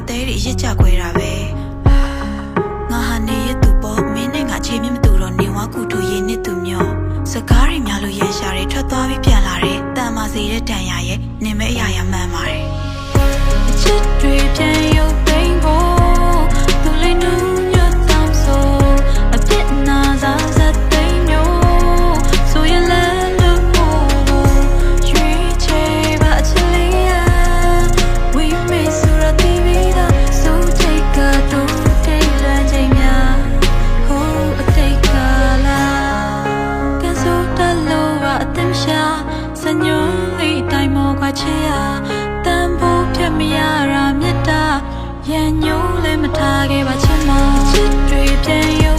တဲတွေရစ်ကြခွဲတာပဲငါဟာနေရသူပေါ့မင်းနဲ့ငါချေမြင့်မတူတော့နေဝါကူတူရင်းနဲ့သူမျိုးစကားတွေများလို့ရန်ရှာတွေထွက်သွားပြီးပြန်လာတယ်တန်မာစီတဲ့တန်ရရဲ့နေမဲ့အရာရမှန်ပါတယ်အချစ်တွေပြန်ရုပ်သိမ်းဖို့သူလေးနူးညွတ်တောင်းဆိုအပြစ်နာစားစက်သိမ်းမျိုးဆိုရင်လည်းလို့ရွေးချယ်ပါအချစ်လေးရ We may sura divida so take a to take la jenya ho take la can so ta lo wa atim sha sanyo li tai mo kwa chia tan bo phat ma ya ra myat ta yan nyo le ma tha ke ba chin ma chit twe pyan yau